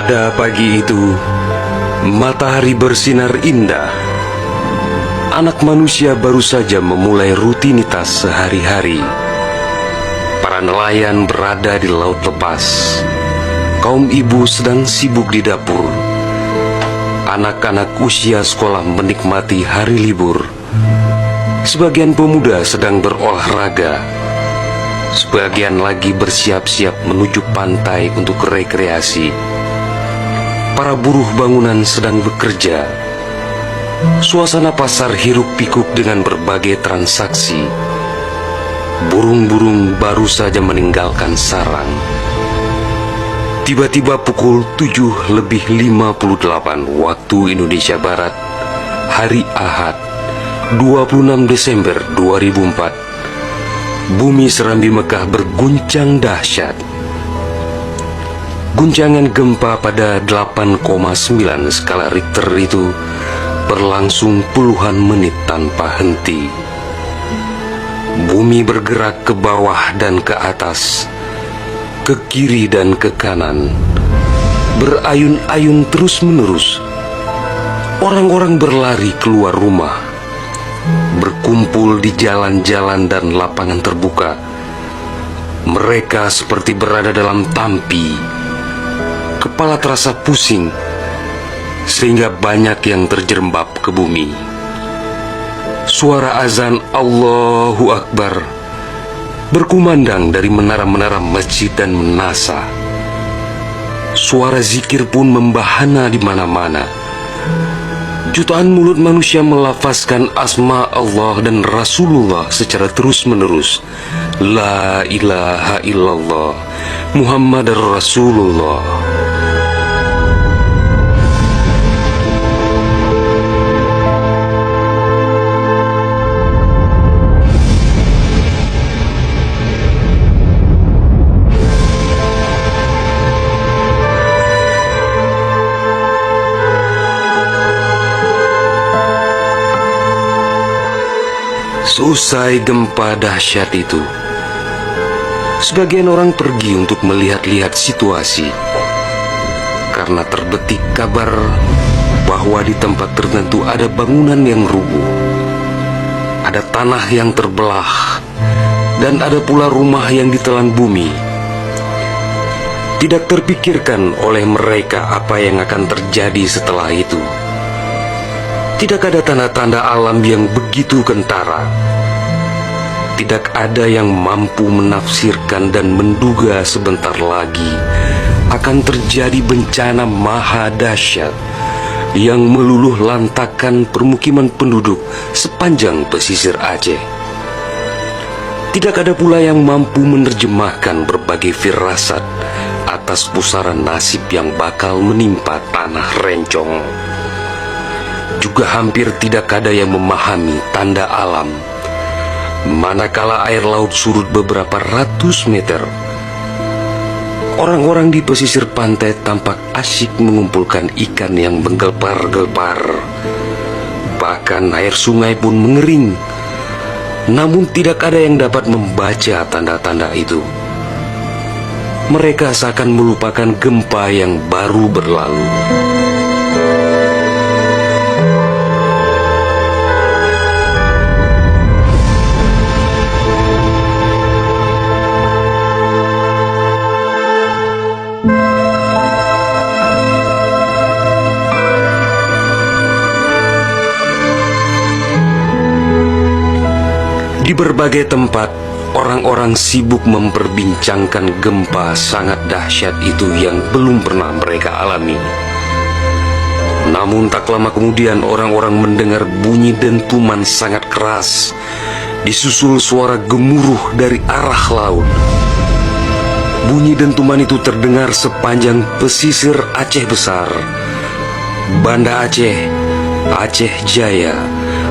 Pada pagi itu, matahari bersinar indah. Anak manusia baru saja memulai rutinitas sehari-hari. Para nelayan berada di laut lepas. Kaum ibu sedang sibuk di dapur. Anak-anak usia sekolah menikmati hari libur. Sebagian pemuda sedang berolahraga. Sebagian lagi bersiap-siap menuju pantai untuk rekreasi. Para buruh bangunan sedang bekerja. Suasana pasar hiruk-pikuk dengan berbagai transaksi. Burung-burung baru saja meninggalkan sarang. Tiba-tiba pukul 7:58 waktu Indonesia Barat, hari Ahad, 26 Desember 2004, bumi Serambi Mekah berguncang dahsyat. Guncangan gempa pada 8,9 skala Richter itu berlangsung puluhan menit tanpa henti. Bumi bergerak ke bawah dan ke atas, ke kiri dan ke kanan, berayun-ayun terus-menerus. Orang-orang berlari keluar rumah, berkumpul di jalan-jalan dan lapangan terbuka. Mereka seperti berada dalam tampi. Kepala terasa pusing, sehingga banyak yang terjerembab ke bumi. Suara azan Allahu Akbar berkumandang dari menara-menara masjid dan menasa. Suara zikir pun membahana di mana-mana. Jutaan mulut manusia melafazkan asma Allah dan Rasulullah secara terus-menerus. La ilaha illallah Muhammad Rasulullah. Seusai gempa dahsyat itu, sebagian orang pergi untuk melihat-lihat situasi karena terbetik kabar bahwa di tempat tertentu ada bangunan yang rubuh, ada tanah yang terbelah, dan ada pula rumah yang ditelan bumi. Tidak terpikirkan oleh mereka apa yang akan terjadi setelah itu. Tidak ada tanda-tanda alam yang begitu kentara. Tidak ada yang mampu menafsirkan dan menduga sebentar lagi akan terjadi bencana maha dahsyat yang meluluh lantakkan permukiman penduduk sepanjang pesisir Aceh. Tidak ada pula yang mampu menerjemahkan berbagai firasat atas pusaran nasib yang bakal menimpa tanah Rencong. Juga hampir tidak ada yang memahami tanda alam manakala air laut surut beberapa ratus meter. Orang-orang di pesisir pantai tampak asyik mengumpulkan ikan yang menggelpar-gelpar. Bahkan air sungai pun mengering. Namun tidak ada yang dapat membaca tanda-tanda itu. Mereka seakan melupakan gempa yang baru berlalu. Di berbagai tempat, orang-orang sibuk memperbincangkan gempa sangat dahsyat itu yang belum pernah mereka alami. Namun tak lama kemudian orang-orang mendengar bunyi dentuman sangat keras, disusul suara gemuruh dari arah laut. Bunyi dentuman itu terdengar sepanjang pesisir Aceh Besar, Banda Aceh, Aceh Jaya,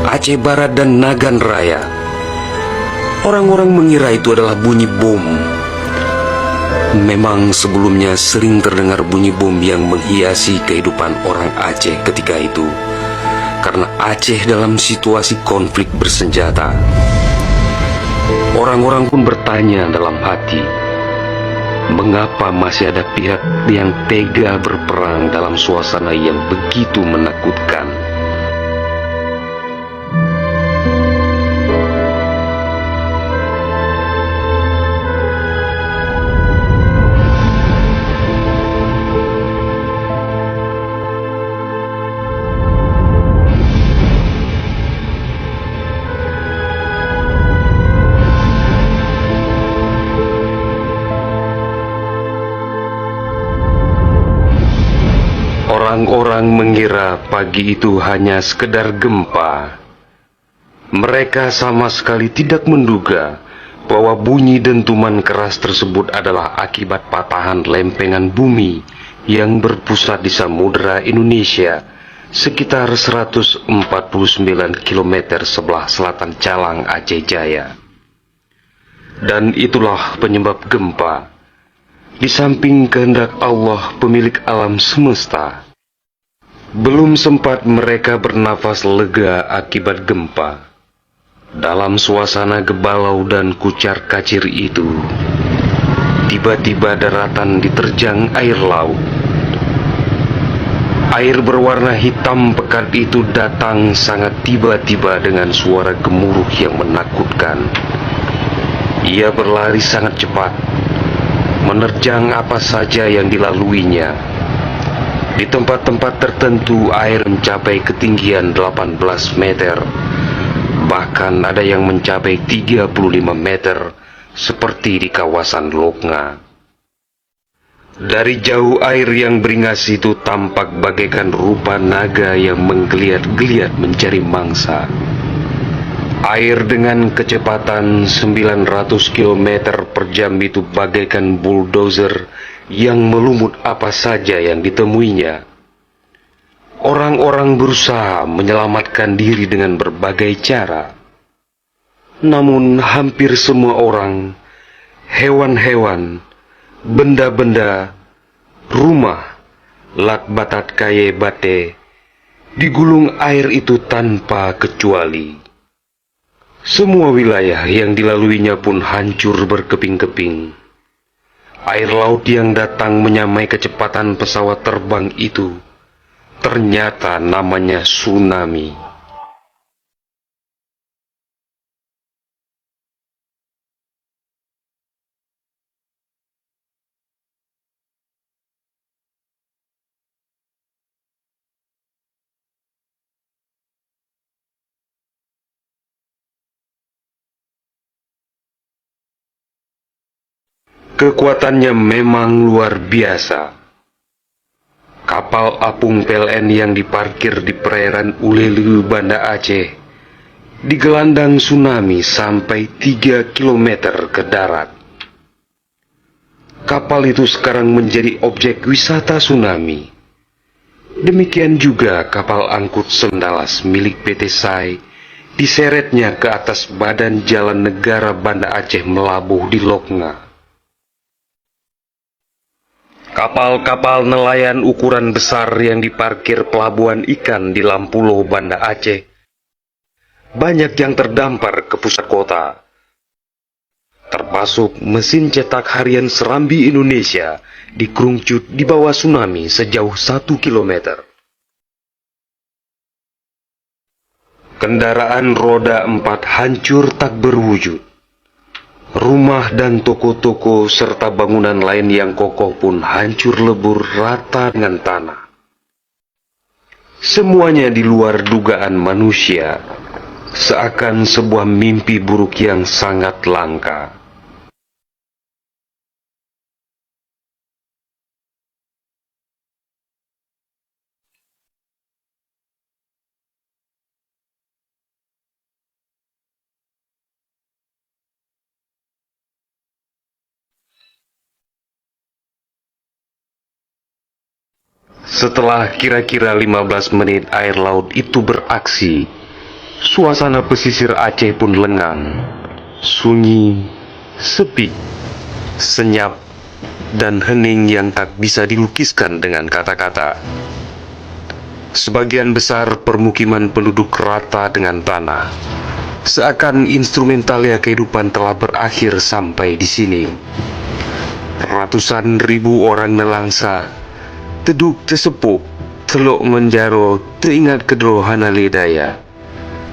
Aceh Barat dan Nagan Raya. Orang-orang mengira itu adalah bunyi bom. Memang sebelumnya sering terdengar bunyi bom yang menghiasi kehidupan orang Aceh ketika itu, karena Aceh dalam situasi konflik bersenjata. Orang-orang pun bertanya dalam hati, Mengapa masih ada pihak yang tega berperang dalam suasana yang begitu menakutkan? Orang-orang mengira pagi itu hanya sekedar gempa. Mereka sama sekali tidak menduga bahwa bunyi dentuman keras tersebut adalah akibat patahan lempengan bumi yang berpusat di Samudra Indonesia sekitar 149 km sebelah selatan Calang, Aceh Jaya. Dan itulah penyebab gempa. Di samping kehendak Allah pemilik alam semesta, belum sempat mereka bernafas lega akibat gempa. Dalam suasana gebalau dan kucar-kacir itu, tiba-tiba daratan diterjang air laut. Air berwarna hitam pekat itu datang sangat tiba-tiba dengan suara gemuruh yang menakutkan. Ia berlari sangat cepat, menerjang apa saja yang dilaluinya. Di tempat-tempat tertentu air mencapai ketinggian 18 meter, bahkan ada yang mencapai 35 meter, seperti di kawasan Loknga. Dari jauh air yang beringas itu tampak bagaikan rupa naga yang menggeliat-geliat mencari mangsa. Air dengan kecepatan 900 km per jam itu bagaikan bulldozer yang melumut apa saja yang ditemuinya. Orang-orang berusaha menyelamatkan diri dengan berbagai cara. Namun hampir semua orang, hewan-hewan, benda-benda, rumah, lakbatat kaye bate, digulung air itu tanpa kecuali. Semua wilayah yang dilaluinya pun hancur berkeping-keping. Air laut yang datang menyamai kecepatan pesawat terbang itu ternyata namanya tsunami. Kekuatannya memang luar biasa. Kapal apung PLN yang diparkir di perairan Ulelu, Banda Aceh, digelandang tsunami sampai 3 km ke darat. Kapal itu sekarang menjadi objek wisata tsunami. Demikian juga kapal angkut Sendalas milik PT SAI diseretnya ke atas badan jalan negara Banda Aceh melabuh di Loknga. Kapal-kapal nelayan ukuran besar yang diparkir pelabuhan ikan di Lampulo, Banda Aceh, banyak yang terdampar ke pusat kota. Termasuk mesin cetak harian Serambi Indonesia dikerungcut di bawah tsunami sejauh 1 km. Kendaraan roda 4 hancur tak berwujud. Rumah dan toko-toko serta bangunan lain yang kokoh pun hancur lebur rata dengan tanah. Semuanya di luar dugaan manusia, seakan sebuah mimpi buruk yang sangat langka. Setelah kira-kira 15 menit air laut itu beraksi, suasana pesisir Aceh pun lengang, sunyi, sepi, senyap, dan hening yang tak bisa dilukiskan dengan kata-kata. Sebagian besar permukiman penduduk rata dengan tanah, seakan instrumentalia kehidupan telah berakhir sampai di sini. ratusan ribu orang nelangsa, teduk tesepuh, teluk menjaro teringat kedrohana lidaya,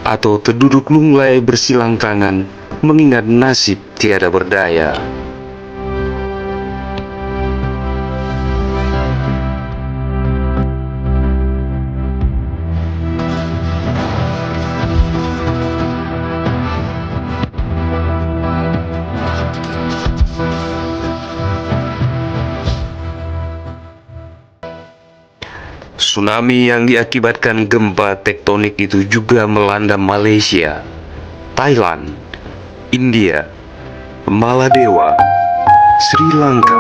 atau terduduk lunglai bersilang tangan, mengingat nasib tiada berdaya. Tsunami yang diakibatkan gempa tektonik itu juga melanda Malaysia, Thailand, India, Maladewa, Sri Lanka,